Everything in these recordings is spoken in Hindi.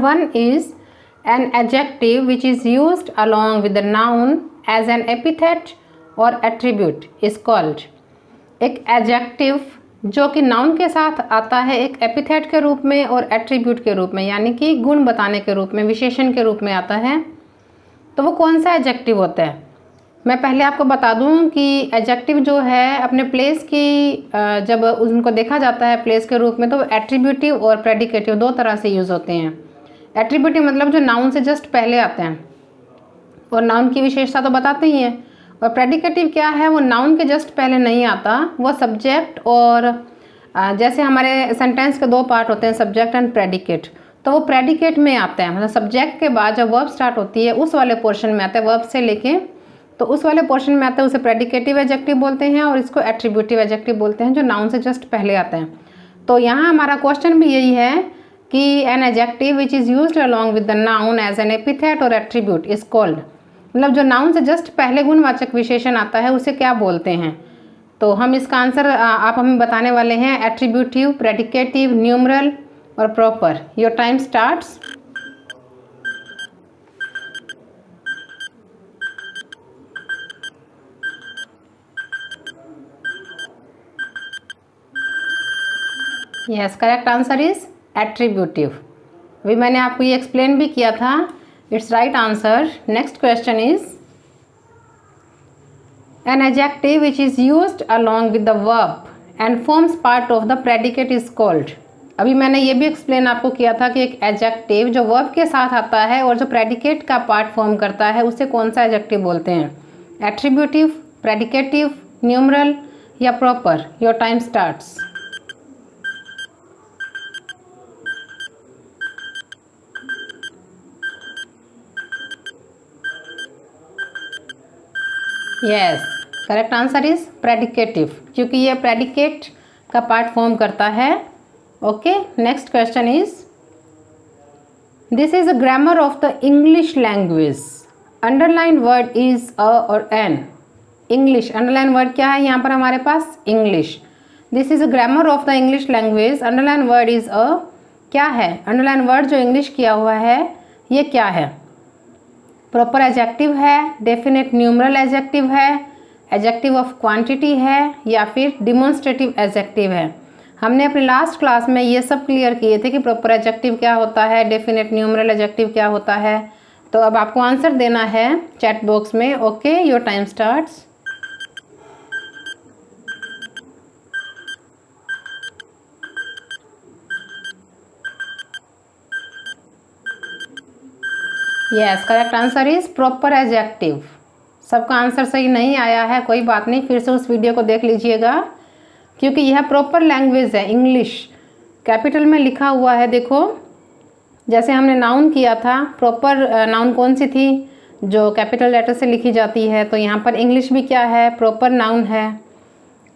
one is an adjective which is used along with the noun as an epithet or attribute is called। एक adjective जो कि noun के साथ आता है एक epithet के रूप में और attribute के रूप में, यानी कि गुण बताने के रूप में, विशेषण के रूप में आता है, तो वो कौन सा adjective होता है। मैं पहले आपको बता दूं कि एडजेक्टिव जो है अपने प्लेस की जब उनको देखा जाता है प्लेस के रूप में तो एट्रीब्यूटिव और प्रेडिकेटिव दो तरह से यूज़ होते हैं। एट्रीब्यूटिव मतलब जो नाउन से जस्ट पहले आते हैं और नाउन की विशेषता तो बताते ही हैं, और प्रेडिकेटिव क्या है, वो नाउन के जस्ट पहले नहीं आता, वो सब्जेक्ट और जैसे हमारे सेंटेंस के दो पार्ट होते हैं सब्जेक्ट एंड प्रेडिकेट, तो वो प्रेडिकेट में आता है, मतलब सब्जेक्ट के बाद जब वर्ब स्टार्ट होती है उस वाले पोर्शन में आता है, वर्ब से लेके तो उस वाले पोर्शन में आता है, उसे प्रेडिकेटिव एडजेक्टिव बोलते हैं और इसको एट्रीब्यूटिव एडजेक्टिव बोलते हैं जो नाउन से जस्ट पहले आते हैं। तो यहाँ हमारा क्वेश्चन भी यही है कि an adjective which is used along with the noun as an epithet और एट्रीब्यूट इज कॉल्ड, मतलब जो नाउन से जस्ट पहले गुणवाचक विशेषण आता है उसे क्या बोलते हैं। तो हम इसका आंसर आप हमें बताने वाले हैं एट्रीब्यूटिव, प्रेडिकेटिव, न्यूमरल और proper. Your time starts. Yes, correct answer is attributive. अभी मैंने आपको ये एक्सप्लेन भी किया था, it's right answer. Next question is an adjective which is used along with the verb and forms part of the predicate is called. अभी मैंने ये भी एक्सप्लेन आपको किया था कि एक एडजेक्टिव जो वर्ब के साथ आता है और जो प्रेडिकेट का पार्ट फॉर्म करता है उसे कौन सा एडजेक्टिव बोलते हैं, एट्रीब्यूटिव, प्रेडिकेटिव, न्यूमरल या proper. Your time starts. Yes, correct answer is predicative, क्योंकि ये प्रेडिकेट का पार्ट फॉर्म करता है। Okay, next question is this is a grammar of the English language. Underline word is अ और एन। इंग्लिश, अंडरलाइन वर्ड क्या है यहाँ पर हमारे पास, English. This is a grammar of the English language, underline word is a, क्या है अंडरलाइन वर्ड जो इंग्लिश किया हुआ है ये क्या है, प्रॉपर एडजेक्टिव है, डेफिनेट न्यूमरल एडजेक्टिव है, एडजेक्टिव ऑफ क्वांटिटी है या फिर डिमॉन्स्ट्रेटिव एडजेक्टिव है। हमने अपने लास्ट क्लास में ये सब क्लियर किए थे कि प्रॉपर एडजेक्टिव क्या होता है, डेफिनेट न्यूमरल एडजेक्टिव क्या होता है। तो अब आपको आंसर देना है चैट बॉक्स में। Okay, your time starts. Yes, correct answer is proper adjective. सबका आंसर सही नहीं आया है, कोई बात नहीं, फिर से उस वीडियो को देख लीजिएगा, क्योंकि यह प्रॉपर लैंग्वेज है। इंग्लिश कैपिटल में लिखा हुआ है, देखो जैसे हमने नाउन किया था, प्रॉपर नाउन कौन सी थी जो कैपिटल लेटर से लिखी जाती है, तो यहाँ पर इंग्लिश भी क्या है, प्रॉपर नाउन है,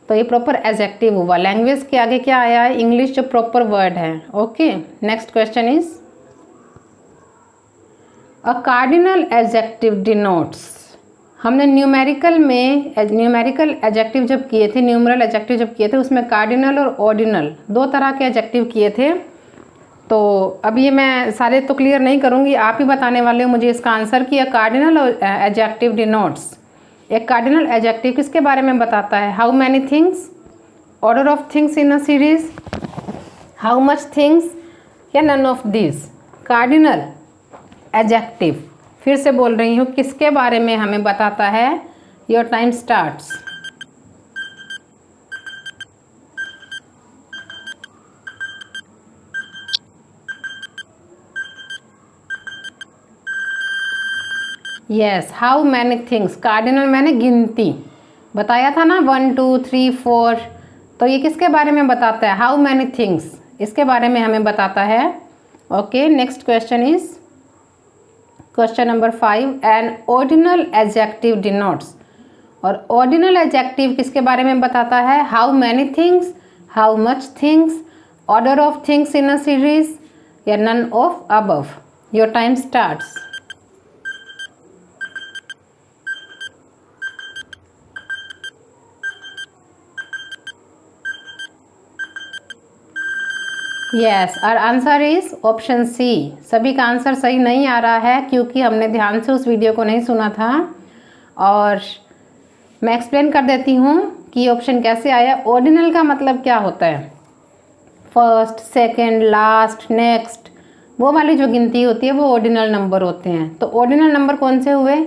तो ये प्रॉपर एडजेक्टिव हुआ। लैंग्वेज के आगे क्या आया है, इंग्लिश जो प्रॉपर वर्ड है। Okay, next question is a cardinal adjective denotes. हमने न्यूमेरिकल में न्यूमेरिकल एडजेक्टिव जब किए थे, न्यूमरल एडजेक्टिव जब किए थे, उसमें कार्डिनल और ऑर्डिनल दो तरह के एडजेक्टिव किए थे। तो अब ये मैं सारे तो क्लियर नहीं करूँगी, आप ही बताने वाले हो मुझे इसका आंसर कि कार्डिनल एडजेक्टिव डिनोट्स। एक कार्डिनल एडजेक्टिव किसके बारे में बताता है, how many things, order of things in a series, how much things या none of this. Cardinal adjective, फिर से बोल रही हूँ, किसके बारे में हमें बताता है। Your time starts. Yes, how many things. Cardinal मैंने गिनती बताया था ना, 1 2 3 4, तो ये किसके बारे में बताता है, हाउ मैनी थिंग्स, इसके बारे में हमें बताता है। Okay, next question is question number 5, an ordinal adjective denotes. और ऑर्डिनल एडजेक्टिव किसके बारे में बताता है, how many things, how much things, order of things in a series या none of above. Your time starts. Yes, और आंसर इज ऑप्शन सी। सभी का आंसर सही नहीं आ रहा है क्योंकि हमने ध्यान से उस वीडियो को नहीं सुना था। और मैं एक्सप्लेन कर देती हूँ कि ऑप्शन कैसे आया। ऑर्डिनल का मतलब क्या होता है? फर्स्ट, सेकंड, लास्ट, नेक्स्ट, वो वाली जो गिनती होती है वो ऑर्डिनल नंबर होते हैं। तो ऑर्डिनल नंबर कौन से हुए?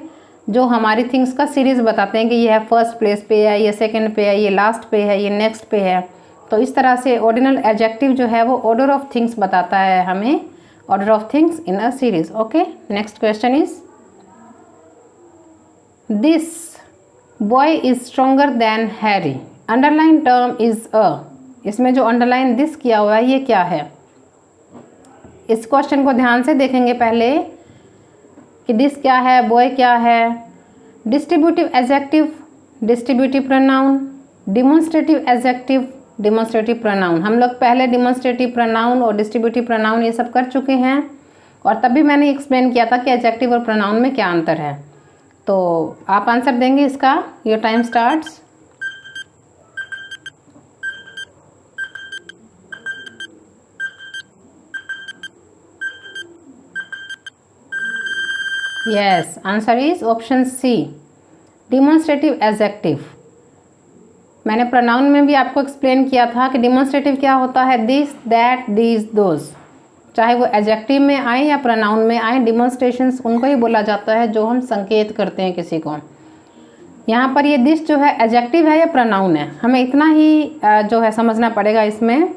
जो हमारी थिंग्स का सीरीज़ बताते हैं कि ये है फर्स्ट प्लेस पे है, ये सेकंड पे है, ये लास्ट पे है, ये नेक्स्ट पे है। तो इस तरह से ऑर्डिनल एडजेक्टिव जो है वो ऑर्डर ऑफ थिंग्स बताता है हमें, order of things in a series. Okay, next question is this boy is stronger then Harry. Underline term is a. इसमें जो अंडरलाइन दिस किया हुआ है ये क्या है? इस क्वेश्चन को ध्यान से देखेंगे पहले कि दिस क्या है, बॉय क्या है। Distributive adjective, distributive pronoun, demonstrative adjective, demonstrative pronoun. हम लोग पहले डिमॉन्स्ट्रेटिव प्रोनाउन और डिस्ट्रीब्यूटिव प्रोनाउन ये सब कर चुके हैं और तभी मैंने एक्सप्लेन किया था कि एडजेक्टिव और प्रोनाउन में क्या अंतर है। तो आप आंसर देंगे इसका। Your time starts. Yes, answer is option C, demonstrative adjective. मैंने प्रोनाउन में भी आपको एक्सप्लेन किया था कि डिमॉन्स्ट्रेटिव क्या होता है, दिस, दैट, दीज, दोज। चाहे वो एडजेक्टिव में आए या प्रोनाउन में आए, डिमॉन्स्ट्रेशंस उनको ही बोला जाता है जो हम संकेत करते हैं किसी को। यहाँ पर ये दिस जो है एडजेक्टिव है या प्रोनाउन है, हमें इतना ही जो है समझना पड़ेगा इसमें।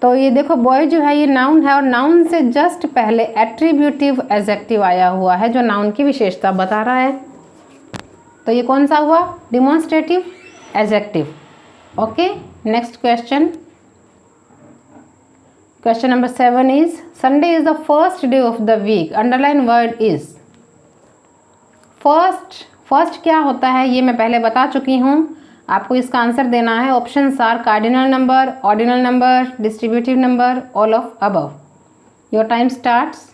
तो ये देखो बॉय जो है ये नाउन है और नाउन से जस्ट पहले एट्रीब्यूटिव एडजेक्टिव आया हुआ है जो नाउन की विशेषता बता रहा है। तो ये कौन सा हुआ? Demonstrative adjective. Okay, next question. Question number 7 is Sunday is the first day of the week. Underline word is first. First क्या होता है ये मैं पहले बता चुकी हूँ। आपको इसका आंसर देना है। Options are cardinal number, ordinal number, distributive number, all of above. Your time starts.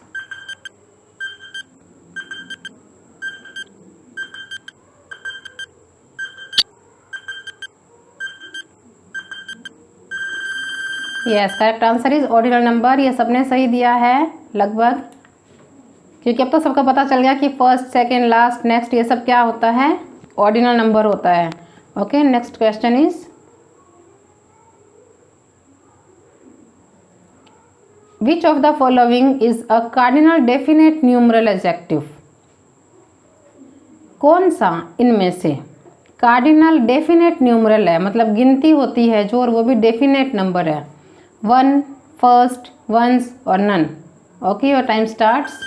Yes, correct answer is ordinal number. ये सबने सही दिया है लगभग, क्योंकि अब तो सबको पता चल गया कि फर्स्ट, सेकंड, लास्ट, नेक्स्ट ये सब क्या होता है, ऑर्डिनल नंबर होता है। Okay, next question is which of the following is a cardinal definite numeral adjective. कौन सा इनमें से कार्डिनल डेफिनेट न्यूमरल है, मतलब गिनती होती है जो, और वो भी डेफिनेट नंबर है। 1, फर्स्ट, वंस और none. Okay, your time starts.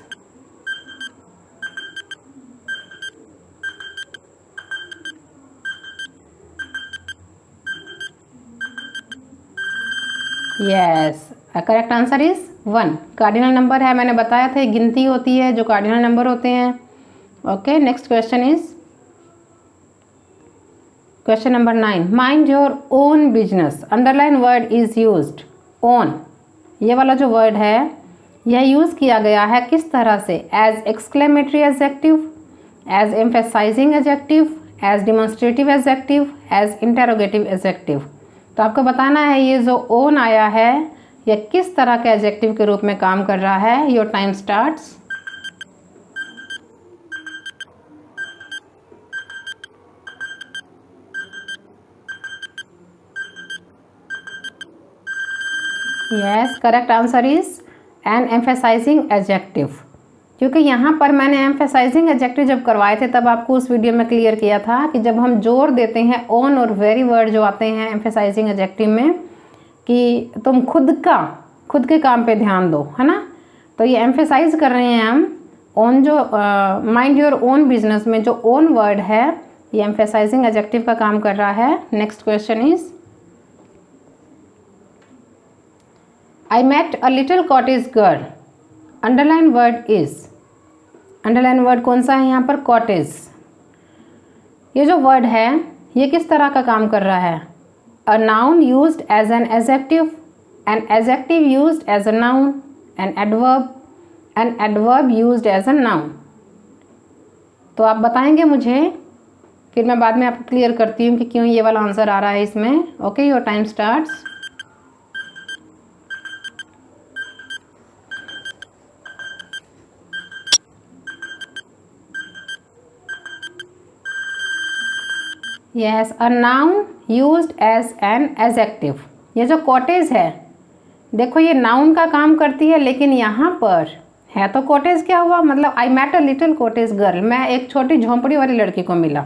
Yes, correct answer is 1। Cardinal number है, मैंने बताया था गिनती होती है जो कार्डिनल नंबर होते हैं। Okay, next question is question number 9। Mind your own business. Underline word is used. Own ये वाला जो वर्ड है यह यूज़ किया गया है किस तरह से? As exclamatory adjective, as emphasizing adjective, as demonstrative adjective, as interrogative adjective. तो आपको बताना है ये जो ओन आया है यह किस तरह के एडजेक्टिव के रूप में काम कर रहा है। Your time starts. Yes, correct answer is an emphasizing adjective, क्योंकि यहाँ पर मैंने एम्फेसाइजिंग एडजेक्टिव जब करवाए थे तब आपको उस वीडियो में क्लियर किया था कि जब हम जोर देते हैं ऑन और वेरी वर्ड जो आते हैं एम्फेसाइजिंग एडजेक्टिव में कि तुम खुद के काम पे ध्यान दो, है ना। तो ये एम्फेसाइज कर रहे हैं हम ऑन जो माइंड योर ओन बिजनेस में जो ओन वर्ड है ये एम्फेसाइजिंग एडजेक्टिव का काम कर रहा है। Next question is I met a little cottage girl. Underline word is. Underline word कौन सा है यहाँ पर? cottage। ये जो word है ये किस तरह का काम कर रहा है? A noun used as an adjective, an adjective used as a noun, an adverb used as a noun। तो आप बताएंगे मुझे, फिर मैं बाद में आपको क्लियर करती हूँ कि क्यों ये वाला आंसर आ रहा है इसमें। Okay, your time starts. Yes, a noun used as an adjective. ये जो कॉटेज है, देखो ये नाउन का काम करती है, लेकिन यहाँ पर है तो कॉटेज क्या हुआ, मतलब I met a little cottage girl, मैं एक छोटी झोंपड़ी वाली लड़की को मिला,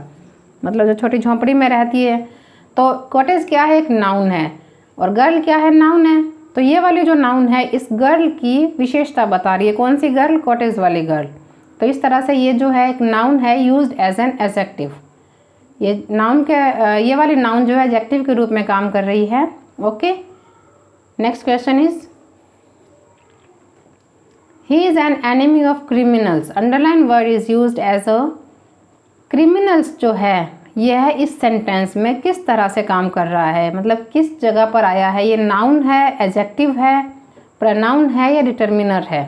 मतलब जो छोटी झोंपड़ी में रहती है। तो कॉटेज क्या है, एक नाउन है, और गर्ल क्या है, नाउन है। तो ये वाली जो नाउन है इस गर्ल की विशेषता बता रही है। कौन सी गर्ल, कॉटेज वाली गर्ल। तो इस तरह से ये जो है एक नाउन है यूज्ड एज एन एडजेक्टिव। ये नाउन के ये वाली नाउन जो है एडजेक्टिव के रूप में काम कर रही है। Okay, next question is he is an enemy of criminals. Underline word is used as a. Criminals जो है यह इस सेंटेंस में किस तरह से काम कर रहा है, मतलब किस जगह पर आया है। ये नाउन है, एडजेक्टिव है, प्रोनाउन है या डिटर्मिनर है।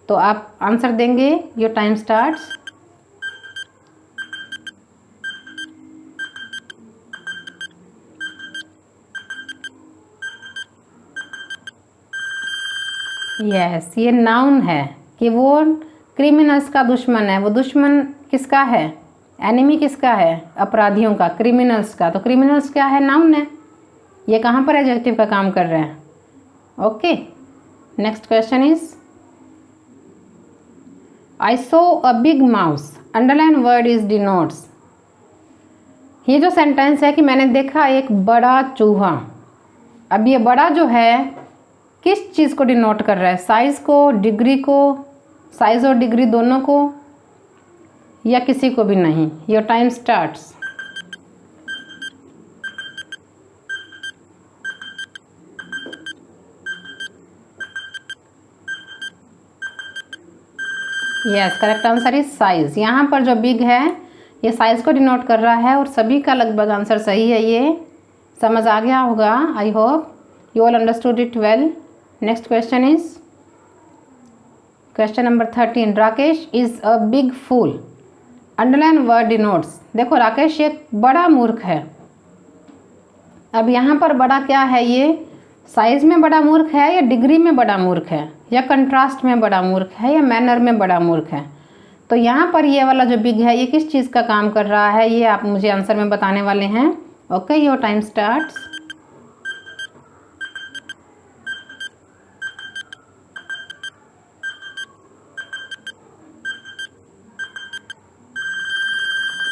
तो आप आंसर देंगे। Your time starts. यस, ये नाउन है कि वो क्रिमिनल्स का दुश्मन है। वो दुश्मन किसका है, एनिमी किसका है, अपराधियों का, क्रिमिनल्स का। तो क्रिमिनल्स क्या है, नाउन है। ये कहाँ पर एडजेक्टिव का काम कर रहे हैं। Okay, next question is I so a big mouse. Underline word is denotes. ये जो सेंटेंस है कि मैंने देखा एक बड़ा चूहा। अब ये बड़ा जो है किस चीज़ को डिनोट कर रहा है, साइज़ को, डिग्री को, साइज़ और डिग्री दोनों को, या किसी को भी नहीं। Your time starts. Yes, correct answer is size. यहाँ पर जो बिग है ये साइज को डिनोट कर रहा है, और सभी का लगभग आंसर सही है। ये समझ आ गया होगा। I hope you all understood it well. Next question is question number 13। Rakesh is a big fool. Underline word denotes. देखो राकेश एक बड़ा मूर्ख है। अब यहाँ पर बड़ा क्या है, ये साइज में बड़ा मूर्ख है, या डिग्री में बड़ा मूर्ख है, या कंट्रास्ट में बड़ा मूर्ख है, या मैनर में बड़ा मूर्ख है। तो यहाँ पर ये वाला जो बिग है ये किस चीज़ का काम कर रहा है, ये आप मुझे आंसर में बताने वाले हैं। Okay, your time starts.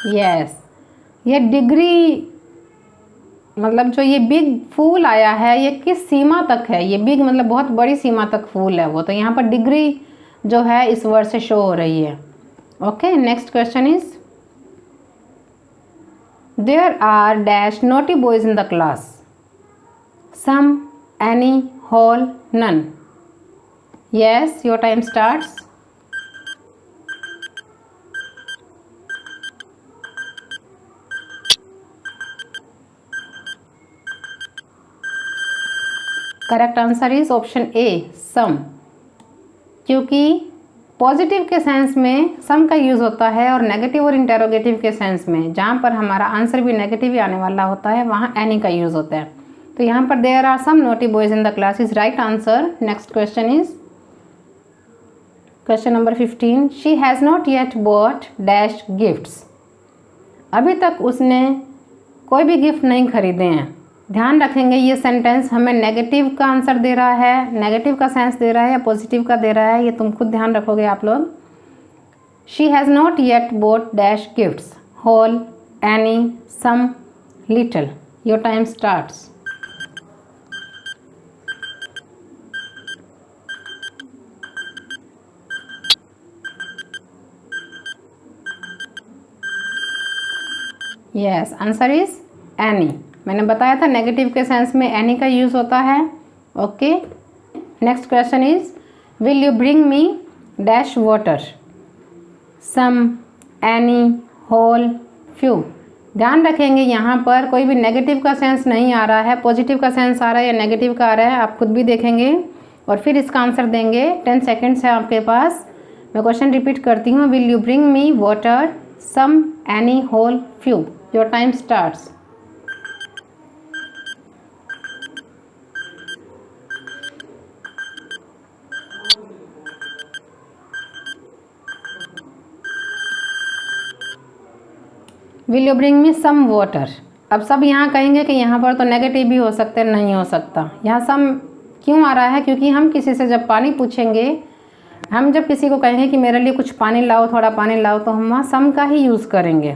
Yes, ये डिग्री, मतलब जो ये बिग फूल आया है ये किस सीमा तक है। ये बिग मतलब बहुत बड़ी सीमा तक फूल है वो। तो यहाँ पर डिग्री जो है इस वर्ड से शो हो रही है। Okay, next question is there are dash naughty boys in the class. Some, any, whole, none. Yes, your time starts. Correct answer is option A, some. क्योंकि पॉजिटिव के सेंस में सम का यूज़ होता है, और नेगेटिव और इंटेरोगेटिव के सेंस में, जहाँ पर हमारा आंसर भी नेगेटिव ही आने वाला होता है, वहाँ एनी का यूज़ होता है। तो यहाँ पर there are some naughty boys in the class is right answer. Next question is question number 15। She has not yet bought dash gifts. अभी तक उसने कोई भी गिफ्ट नहीं खरीदे हैं। ध्यान रखेंगे ये सेंटेंस हमें नेगेटिव का आंसर दे रहा है, नेगेटिव का सेंस दे रहा है या पॉजिटिव का दे रहा है, ये तुम खुद ध्यान रखोगे आप लोग। She has not yet bought dash gifts, whole, any, some, little. Your time starts. Yes, answer is any. मैंने बताया था नेगेटिव के सेंस में एनी का यूज़ होता है। Okay, next question is will you bring me dash water. Some, any, whole, few. ध्यान रखेंगे यहाँ पर कोई भी नेगेटिव का सेंस नहीं आ रहा है, पॉजिटिव का सेंस आ रहा है या नेगेटिव का आ रहा है, आप खुद भी देखेंगे और फिर इसका आंसर देंगे। 10 सेकेंड्स है आपके पास। मैं क्वेश्चन रिपीट करती हूँ। Will you bring me water, some, any, whole, few. Your time starts. Will you bring me some water. अब सब यहाँ कहेंगे कि यहाँ पर तो नेगेटिव भी हो सकते, नहीं हो सकता। यहाँ सम क्यों आ रहा है? क्योंकि हम किसी से जब पानी पूछेंगे, हम जब किसी को कहेंगे कि मेरे लिए कुछ पानी लाओ, थोड़ा पानी लाओ, तो हम वहाँ सम का ही यूज़ करेंगे,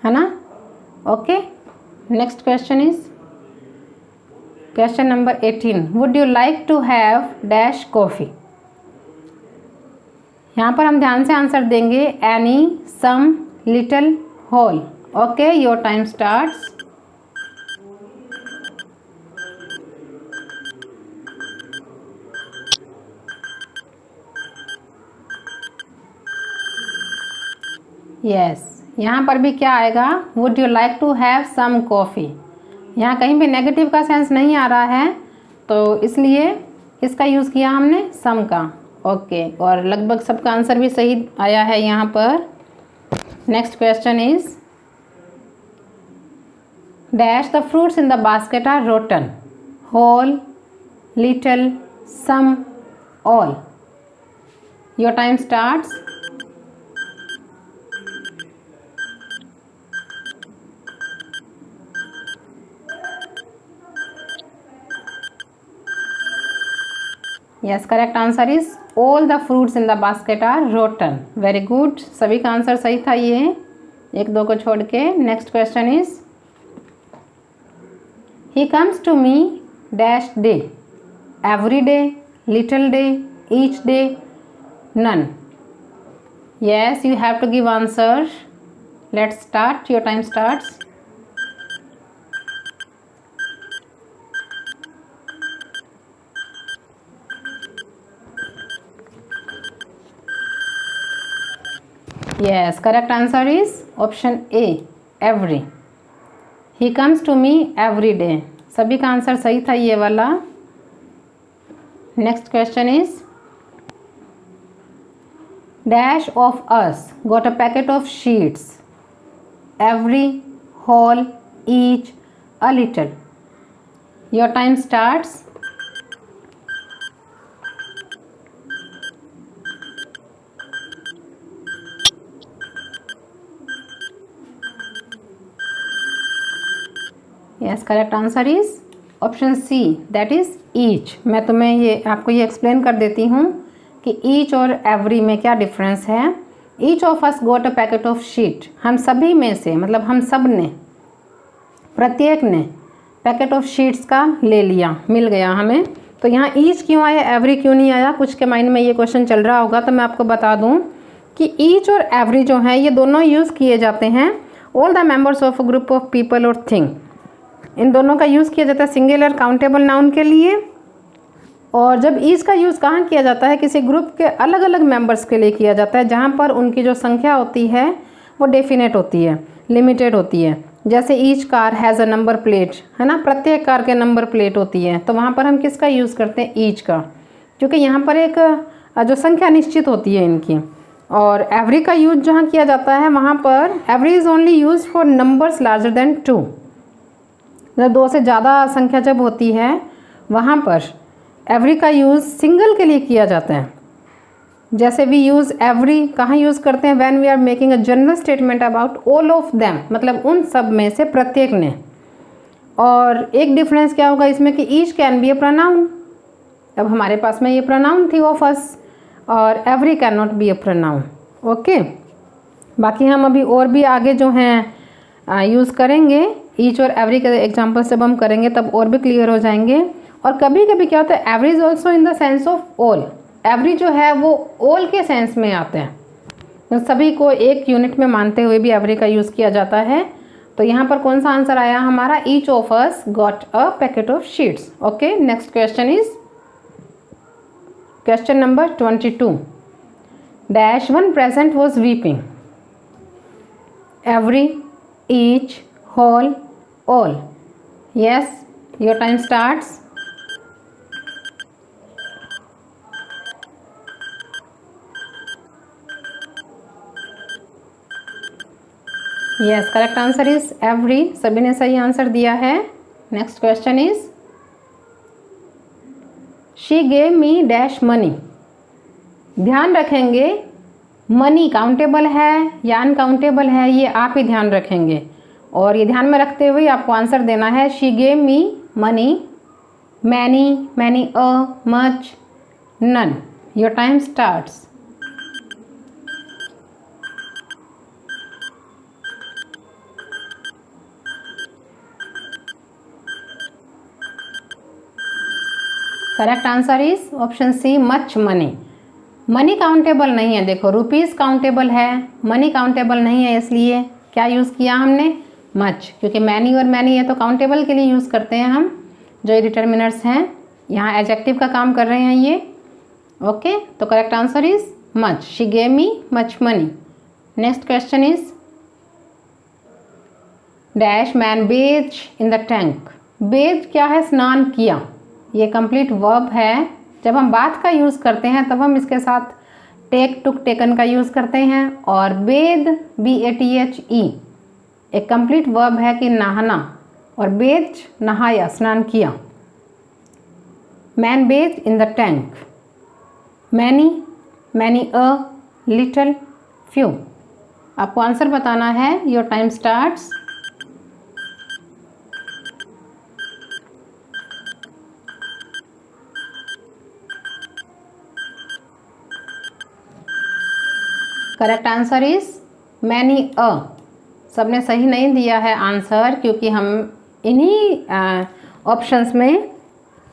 है ना। Okay, next question is question number 18, would you like to have dash coffee. यहाँ पर हम ध्यान से आंसर देंगे, any, some, little, whole. Okay, your time starts. Yes, यहाँ पर भी क्या आएगा? Would you like to have some coffee. यहाँ कहीं भी नेगेटिव का सेंस नहीं आ रहा है, तो इसलिए इसका यूज़ किया हमने सम का। ओके, और लगभग सबका आंसर भी सही आया है यहाँ पर। Next question is dash the fruits in the basket are rotten, whole, little, some, all. Your time starts. Yes, correct answer is all the fruits in the basket are rotten. Very good, सभी का आंसर सही था ये, एक दो को छोड़ के। Next question is he comes to me dash day, every day, little day, each day, none. Yes, you have to give answer. Let's start, your time starts. Yes, correct answer is option A, every. He comes to me every day. सभी का आंसर सही था ये वाला। Next question is dash of us got a packet of sheets, every, whole, each, a little. Your time starts. Yes, correct answer is option C, that is each. मैं तुम्हें ये आपको ये एक्सप्लेन कर देती हूँ कि ईच और एवरी में क्या डिफरेंस है। Each of us got a packet of sheet, हम सभी में से, मतलब हम सब ने, प्रत्येक ने पैकेट ऑफ शीट्स का ले लिया, मिल गया हमें। तो यहाँ ईच क्यों आया, एवरी क्यों नहीं आया? कुछ के माइंड में ये क्वेश्चन चल रहा होगा, तो मैं आपको बता दूँ कि ईच और एवरी जो है ये दोनों यूज़ किए जाते हैं all the members of a group of people और थिंग। इन दोनों का यूज़ किया जाता है सिंगुलर काउंटेबल नाउन के लिए। और जब ईच का यूज़ कहाँ किया जाता है? किसी ग्रुप के अलग अलग मेंबर्स के लिए किया जाता है, जहाँ पर उनकी जो संख्या होती है वो डेफिनेट होती है, लिमिटेड होती है। जैसे each car has a number plate, है ना, प्रत्येक कार के नंबर प्लेट होती है। तो वहाँ पर हम किसका यूज़ करते हैं? ईच का, क्योंकि यहाँ पर एक जो संख्या निश्चित होती है इनकी। और एवरी का यूज जहाँ किया जाता है वहाँ पर every is only use for numbers larger than 2। मतलब 2 से ज़्यादा संख्या जब होती है वहाँ पर एवरी का यूज़ सिंगल के लिए किया जाता है। जैसे वी यूज़ एवरी कहाँ यूज़ करते हैं? When we are making a general statement about all of them, मतलब उन सब में से प्रत्येक ने। और एक डिफरेंस क्या होगा इसमें कि each can be A pronoun. अब हमारे पास में ये प्रोनाउन थी ऑफ अस, और every can not be A pronoun. Okay, बाकी हम अभी और भी आगे जो हैं यूज़ करेंगे। ईच और एवरी के एग्जाम्पल जब हम करेंगे तब और भी क्लियर हो जाएंगे। और कभी कभी क्या होता है, every is also in the sense of all. Every जो है वो ऑल के सेंस में आते हैं, तो सभी को एक यूनिट में मानते हुए भी एवरी का यूज़ किया जाता है। तो यहाँ पर कौन सा आंसर आया हमारा? Each of us got a packet of sheets. Okay, next question is question number 22। Dash one present was weeping, every, each, whole, all. Yes, your time starts. Yes, correct answer is every. सभी ने सही आंसर दिया है। Next question is she gave me dash money. ध्यान रखेंगे मनी काउंटेबल है या अनकाउंटेबल है, ये आप ही ध्यान रखेंगे। और ये ध्यान में रखते हुए आपको आंसर देना है। She gave me money, many, many a, much, none. Your time starts. Correct answer is option C, much money. Money countable नहीं है, देखो रुपीज़ काउंटेबल है, मनी काउंटेबल नहीं है, इसलिए क्या यूज़ किया हमने, मच। क्योंकि मैनी और मैनी है तो काउंटेबल के लिए यूज़ करते हैं हम, जो ये डिटर्मिनर्स हैं यहाँ एडजेक्टिव का काम कर रहे हैं ये। ओके, तो correct answer is much. She gave me much money. Next question is dash man bathes in the tank. Bathes क्या है, स्नान किया, ये कंप्लीट वर्ब है। जब हम बात का यूज़ करते हैं तब हम इसके साथ टेक, टुक, टेकन का यूज़ करते हैं। और बेद, BATHE, एक कंप्लीट वर्ब है कि नहाना, और बेज नहाया, स्नान किया। Man bathes in the tank. Many, many a, little, few. आपको आंसर बताना है। Your time starts. Correct answer is many a. सबने सही नहीं दिया है आंसर, क्योंकि हम इन्हीं ऑप्शंस में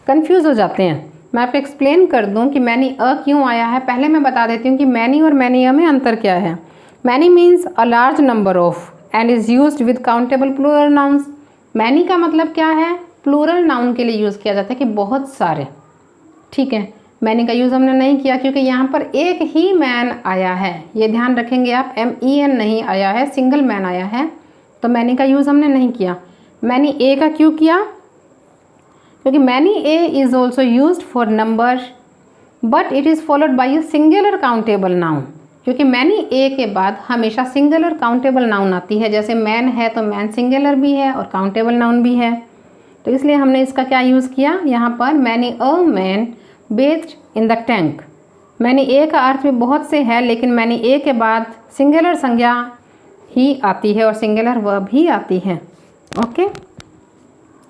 कंफ्यूज हो जाते हैं। मैं आपको एक्सप्लेन कर दूं कि मैनी अ क्यों आया है। पहले मैं बता देती हूँ कि मैनी और मैनी अ में अंतर क्या है। Many means a large number of and is used with countable plural nouns. Many का मतलब क्या है, प्लूरल नाउन के लिए यूज़ किया जाता है कि बहुत सारे। ठीक है, मैनी का यूज़ हमने नहीं किया क्योंकि यहाँ पर एक ही मैन आया है, ये ध्यान रखेंगे आप। MEN नहीं आया है, सिंगल मैन आया है, तो मैनी का यूज़ हमने नहीं किया। मैनी ए का क्यों किया, क्योंकि many A is also use for number but it is followed by a singular countable noun. क्योंकि मैनी ए के बाद हमेशा सिंगुलर काउंटेबल नाउन आती है। जैसे मैन है तो मैन सिंगुलर भी है और काउंटेबल नाउन भी है, तो इसलिए हमने इसका क्या यूज़ किया यहाँ पर, many a man based in the tank. Many a का अर्थ भी बहुत से है, लेकिन मैनी ए के बाद सिंगुलर संज्ञा ही आती है और सिंगुलर वर्ब ही आती है। ओके,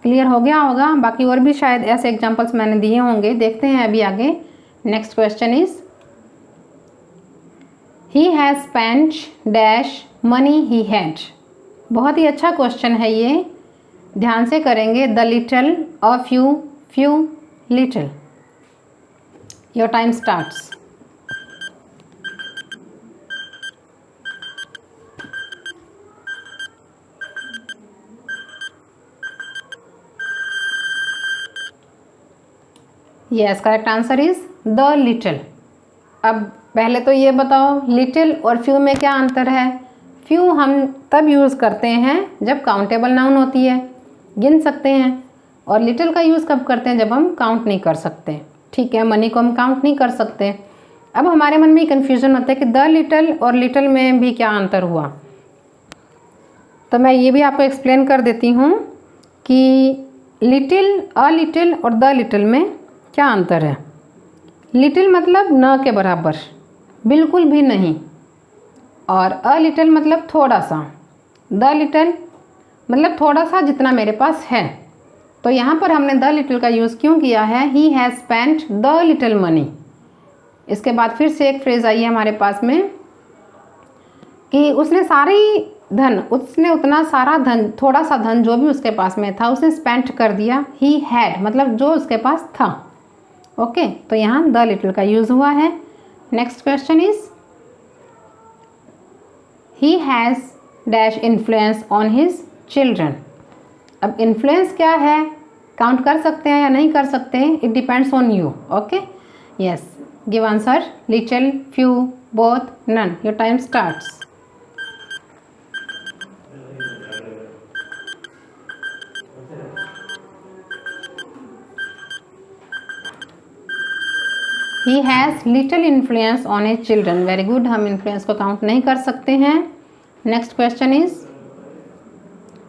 क्लियर हो गया होगा। बाकी और भी शायद ऐसे एग्जांपल्स मैंने दिए होंगे, देखते हैं अभी आगे। Next question is he has spent dash money he had. बहुत ही अच्छा क्वेश्चन है ये, ध्यान से करेंगे। The little, a few, few, little. Your time starts. Yes, correct answer is the little. अब पहले तो ये बताओ, लिटिल और फ्यू में क्या अंतर है। फ्यू हम तब यूज़ करते हैं जब काउंटेबल नाउन होती है, गिन सकते हैं। और लिटिल का यूज़ कब करते हैं, जब हम काउंट नहीं कर सकते। ठीक है, मनी को हम काउंट नहीं कर सकते। अब हमारे मन में कन्फ्यूज़न होता है कि द लिटिल और लिटिल में भी क्या अंतर हुआ, तो मैं ये भी आपको एक्सप्लेन कर देती हूँ कि लिटिल, अ लिटिल और द लिटिल में क्या अंतर है। लिटिल मतलब न के बराबर, बिल्कुल भी नहीं, और अ लिटिल मतलब थोड़ा सा। द लिटिल मतलब थोड़ा सा, जितना मेरे पास है। तो यहाँ पर हमने द लिटिल का यूज़ क्यों किया है, he has spent the little money. इसके बाद फिर से एक फ्रेज आई है हमारे पास में कि उसने सारी धन, उसने उतना सारा धन, थोड़ा सा धन जो भी उसके पास में था उसने स्पेंट कर दिया। ही हैड मतलब जो उसके पास था। ओके, तो यहाँ द लिटिल का यूज़ हुआ है। Next question is he has dash influence on his children. अब इन्फ्लुएंस क्या है, काउंट कर सकते हैं या नहीं कर सकते हैं, it depends on you. Okay, yes, give answer. Little, few, both, none. Your time starts. He has little influence on his children. Very good, हम इन्फ्लुएंस को काउंट नहीं कर सकते हैं। नेक्स्ट क्वेश्चन इज,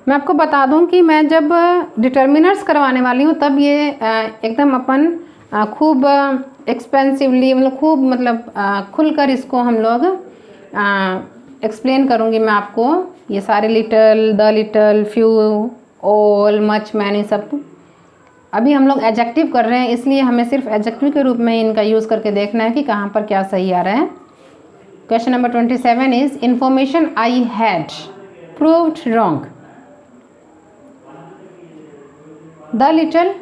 मैं आपको बता दूं कि मैं जब डिटर्मिनर्स करवाने वाली हूँ तब ये एकदम अपन खूब एक्सपेंसिवली, मतलब खूब खुलकर इसको हम लोग एक्सप्लेन करूँगी मैं आपको ये सारे little, the little, few, all, much, many सब। अभी हम लोग एडजेक्टिव कर रहे हैं, इसलिए हमें सिर्फ एडजेक्टिव के रूप में इनका यूज़ करके देखना है कि कहाँ पर क्या सही आ रहा है। Question number 27 is information I had proved wrong. The little,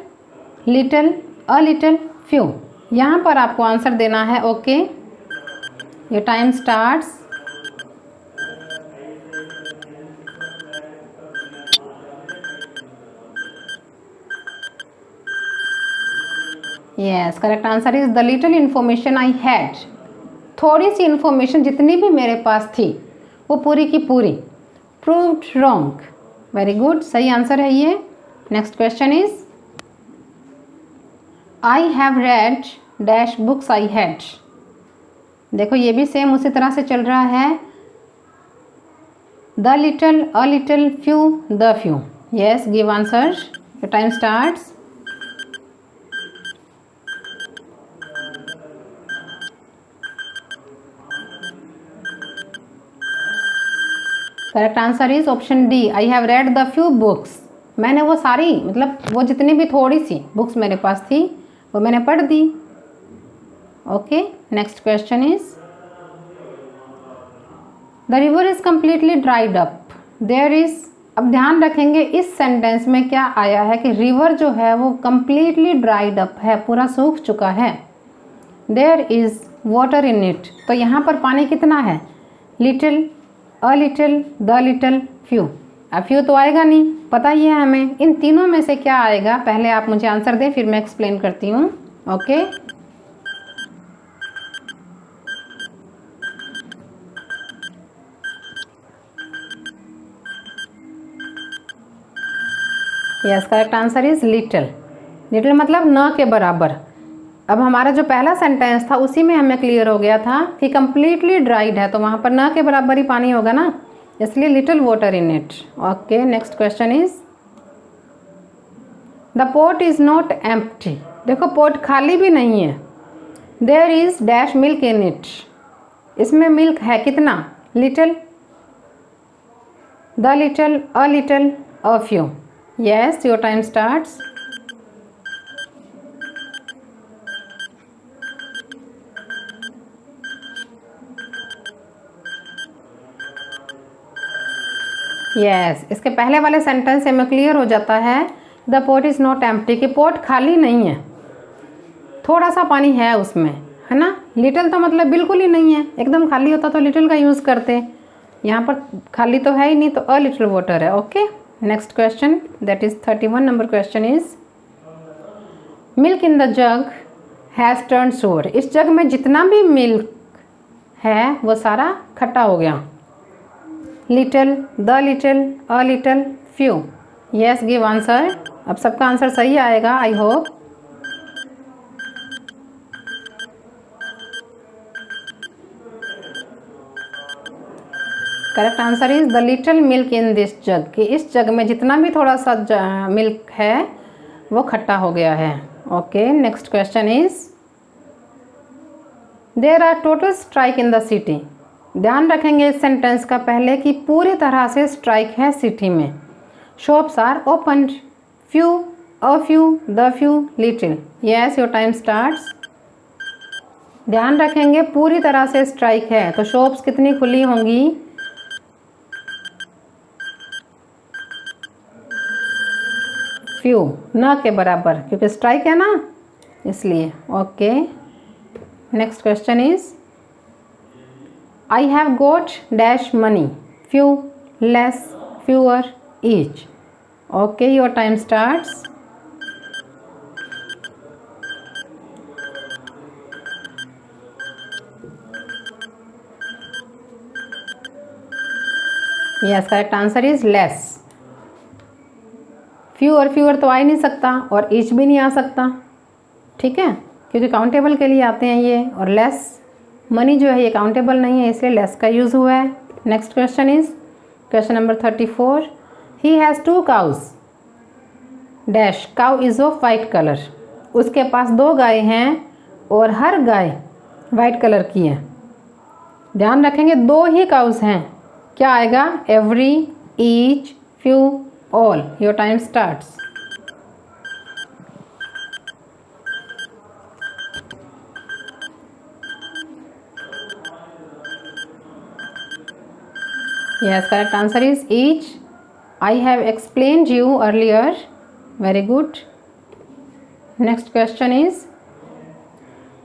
little, a little, few. यहाँ पर आपको आंसर देना है। Okay, your time starts. Yes, correct answer is the little information I had. थोड़ी सी इन्फॉर्मेशन जितनी भी मेरे पास थी वो पूरी की पूरी प्रूव्ड रॉन्ग। वेरी गुड, सही आंसर है ये। Next question is I have read dash books I had. देखो ये भी सेम उसी तरह से चल रहा है। The little, a little, few, the few. Yes, give answer, your time starts. Correct answer is option D, I have read the few books. मैंने वो सारी, मतलब वो जितनी भी थोड़ी सी बुक्स मेरे पास थी वो मैंने पढ़ दी। Okay, next question is the river is completely dried up. There is, अब ध्यान रखेंगे इस सेंटेंस में क्या आया है कि रिवर जो है वो कम्प्लीटली ड्राइड अप है, पूरा सूख चुका है। There is water in it, तो यहाँ पर पानी कितना है? Little, a little, the little, few. अब फ्यू तो आएगा नहीं, पता ही है हमें। इन तीनों में से क्या आएगा, पहले आप मुझे आंसर दें, फिर मैं एक्सप्लेन करती हूँ। Okay, yes, correct answer is little. Little मतलब न के बराबर। अब हमारा जो पहला सेंटेंस था उसी में हमें क्लियर हो गया था कि कम्प्लीटली ड्राइड है, तो वहाँ पर न के बराबर ही पानी होगा ना, इसलिए little water in it. Okay, next question is the pot is not empty. देखो पोट खाली भी नहीं है। There is dash milk in it, इसमें मिल्क है कितना? Little, the little, a little, a few. Yes, your time starts. Yes, इसके पहले वाले सेंटेंस से में क्लियर हो जाता है the pot is not empty, कि पोट खाली नहीं है, थोड़ा सा पानी है उसमें, है ना। लिटिल तो मतलब बिल्कुल ही नहीं है, एकदम खाली होता तो लिटिल का यूज़ करते, यहाँ पर खाली तो है ही नहीं, तो अ लिटिल वाटर है। Okay, next question, that is 31 number question is milk in the jug has turn सोर। इस जग में जितना भी मिल्क है वो सारा खट्टा हो गया। Little, the little, a little, few. Yes, give answer. अब सबका आंसर सही आएगा, I hope. Correct answer is the little milk in this जग, कि इस जग में जितना भी थोड़ा सा मिल्क है वो खट्टा हो गया है। Okay, next question is there are total strike in the city. ध्यान रखेंगे इस सेंटेंस का पहले कि पूरी तरह से स्ट्राइक है सिटी में। Shops are open, few, a few, the few, little. Yes, your time starts. ध्यान रखेंगे पूरी तरह से स्ट्राइक है, तो शॉप्स कितनी खुली होंगी? फ्यू, न के बराबर, क्योंकि स्ट्राइक है ना, इसलिए। Okay, next question is I have got dash money, few, less, fewer, each. Okay, your time starts. Yes, correct answer is less. Few और फ्यूअर तो आ ही नहीं सकता और ईच भी नहीं आ सकता, ठीक है, क्योंकि काउंटेबल के लिए आते हैं ये, और लेस मनी जो है ये काउंटेबल नहीं है, इसलिए लेस का यूज़ हुआ है। Next question is question number 34 he has 2 cows dash, cow is of white colour. उसके पास 2 गाय हैं और हर गाय वाइट कलर की है। ध्यान रखेंगे दो ही काउस हैं, क्या आएगा? Every, each, few, all. Your time starts. Yes, correct answer is each. I have explained you earlier. Very good. Next question is,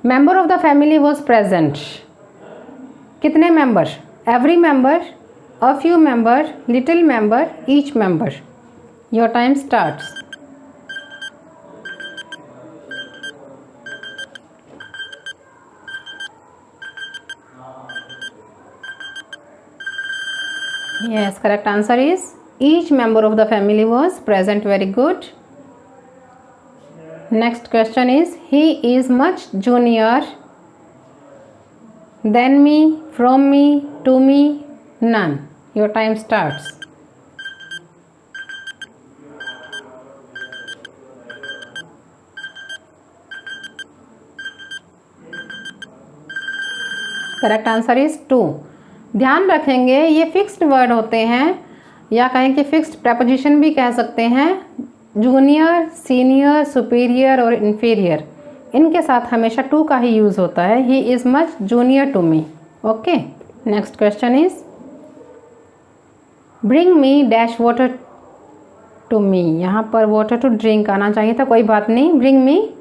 member of the family was present. कितने member? Every member, a few member, little member, each member. Your time starts. Yes, correct answer is each member of the family was present. Very good. Next question is, he is much junior than me, from me, to me, none. Your time starts. Correct answer is two. ध्यान रखेंगे ये फिक्स्ड वर्ड होते हैं, या कहें कि फिक्स्ड प्रेपोजिशन भी कह सकते हैं। जूनियर, सीनियर, सुपीरियर और इन्फीरियर, इनके साथ हमेशा टू का ही यूज़ होता है। He is much junior to me. Okay, next question is, bring me dash water to me. यहाँ पर वाटर टू ड्रिंक आना चाहिए था, कोई बात नहीं। ब्रिंग मी,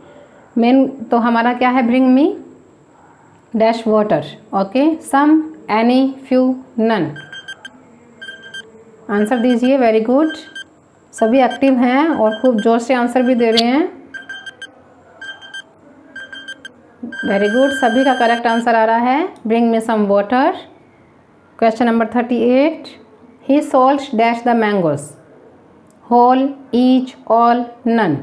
मेन तो हमारा क्या है? Bring me dash water. Okay, some, any, few, none. Answer दीजिए। वेरी गुड, सभी एक्टिव हैं और खूब जोर से आंसर भी दे रहे हैं। वेरी गुड, सभी का करेक्ट आंसर आ रहा है। Bring me some water. Question number 38, he sold dash the mangoes. Whole, each, all, none.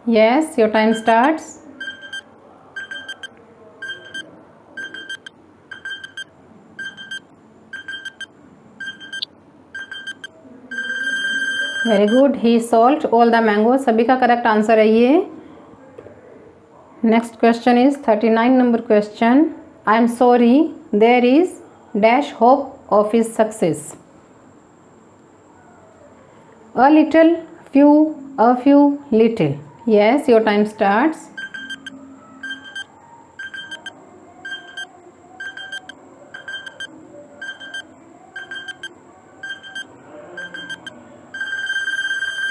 Yes, your time starts. Very good, he sold all the mango, सभी का करेक्ट आंसर है ये। Next question is 39 number question, I am sorry there is dash hope of his success. A little, few, a few, little. Yes, your time starts.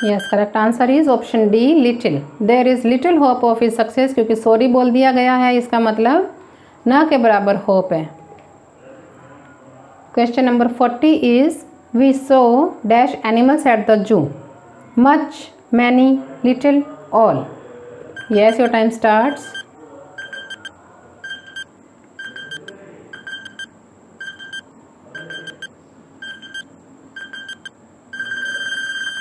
Yes, correct answer is option D, little. There is little hope of his success, क्योंकि सॉरी बोल दिया गया है, इसका मतलब न के बराबर होप है। Question number 40 is, we saw dash animals at the zoo. Much, many, little, all. Yes, your time starts.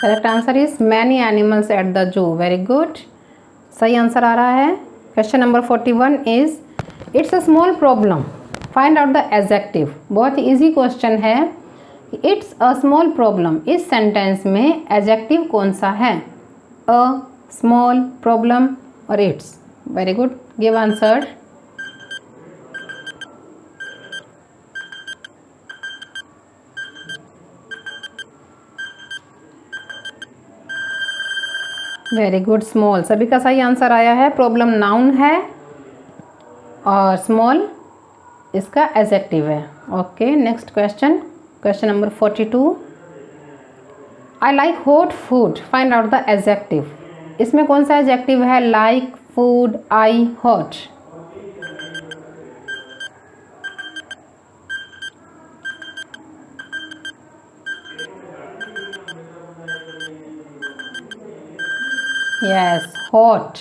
Correct answer is many animals at the zoo. Very good, सही आंसर आ रहा है। Question number 41 is, it's a small problem, find out the adjective. बहुत ही ईजी क्वेश्चन है। इट्स अ स्मॉल प्रॉब्लम, इस सेंटेंस में एडजेक्टिव कौन सा है? अ, स्मॉल, प्रॉब्लम और it's. Very good, give answer. Very good, small, सभी का सही आंसर आया है। प्रॉब्लम नाउन है और स्मॉल इसका एडजेक्टिव है। Okay, next question, question number 42, I like hot food, find out the adjective. इसमें कौन सा एडजेक्टिव है? लाइक, फूड, आई, हॉट। यस, हॉट,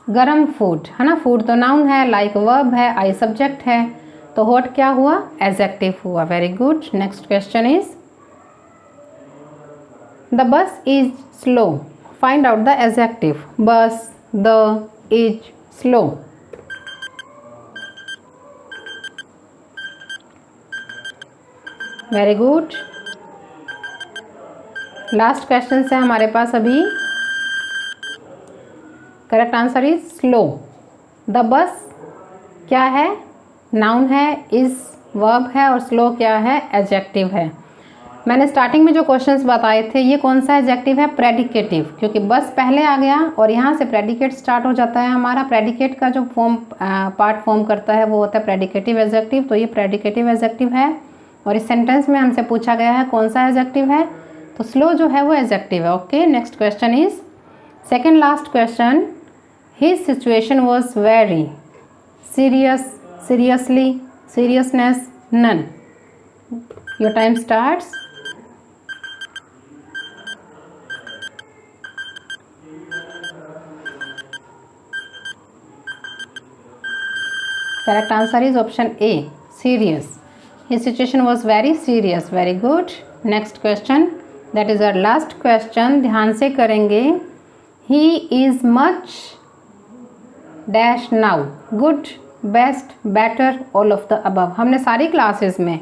गरम फूड है ना। फूड तो नाउन है, लाइक वर्ब है, आई सब्जेक्ट है, तो हॉट क्या हुआ? एडजेक्टिव हुआ। Very good, next question is, the bus is slow, find out the adjective. Bus, the, is, slow. Very good, last question है हमारे पास अभी। Correct answer is slow. The bus क्या है? नाउन है, इज वर्ब है और स्लो क्या है, एडजेक्टिव है। मैंने स्टार्टिंग में जो क्वेश्चंस बताए थे ये कौन सा एडजेक्टिव है, प्रेडिकेटिव, क्योंकि बस पहले आ गया और यहाँ से प्रेडिकेट स्टार्ट हो जाता है हमारा। प्रेडिकेट का जो पार्ट फॉर्म करता है वो होता है प्रेडिकेटिव एडजेक्टिव, तो ये प्रेडिकेटिव एडजेक्टिव है। और इस सेंटेंस में हमसे पूछा गया है कौन सा एडजेक्टिव है, तो स्लो जो है वो एडजेक्टिव है। Okay, next question is second last question. His situation was very serious, seriously, seriousness, none. Your time starts. Correct answer is option A, serious. His situation was very serious. Very good. Next question, that is our last question. ध्यान से करेंगे। He is much dash now. Good, best, better, all of the above. हमने सारी क्लासेस में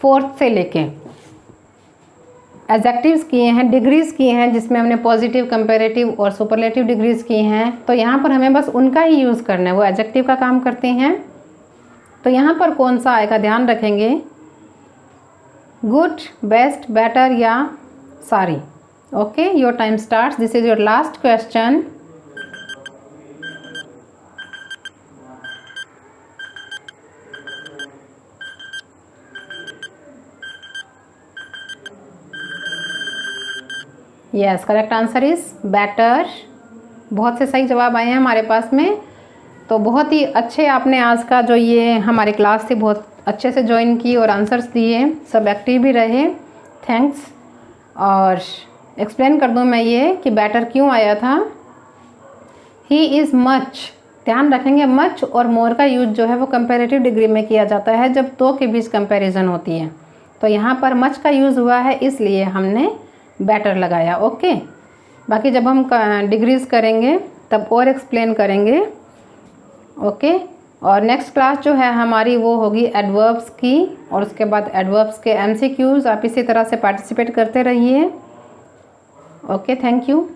4th से लेके एडजेक्टिव्स किए हैं, डिग्रीज किए हैं, जिसमें हमने पॉजिटिव, कंपैरेटिव और सुपरलेटिव डिग्रीज की हैं। तो यहाँ पर हमें बस उनका ही यूज़ करना है, वो एडजेक्टिव का काम करते हैं। तो यहाँ पर कौन सा आएगा ध्यान रखेंगे, गुड, बेस्ट, बेटर या सारी। Okay, your time starts. This is your last question. Yes, correct answer is better. बहुत से सही जवाब आए हैं हमारे पास में। तो बहुत ही अच्छे आपने आज का जो ये हमारी क्लास थी बहुत अच्छे से ज्वाइन की और आंसर्स दिए, सब एक्टिव भी रहे, थैंक्स। और एक्सप्लेन कर दूं मैं ये कि बेटर क्यों आया था। ही इज़ मच, ध्यान रखेंगे मच और मोर का यूज जो है वो कंपैरेटिव डिग्री में किया जाता है जब दो के बीच कंपैरिजन होती है। तो यहाँ पर मच का यूज़ हुआ है इसलिए हमने बेटर लगाया। ओके, बाकी जब हम डिग्रीज करेंगे तब और एक्सप्लेन करेंगे। ओके, और नेक्स्ट क्लास जो है हमारी वो होगी एडवर्ब्स की, और उसके बाद एडवर्ब्स के एमसीक्यूज़। आप इसी तरह से पार्टिसिपेट करते रहिए। Okay, thank you.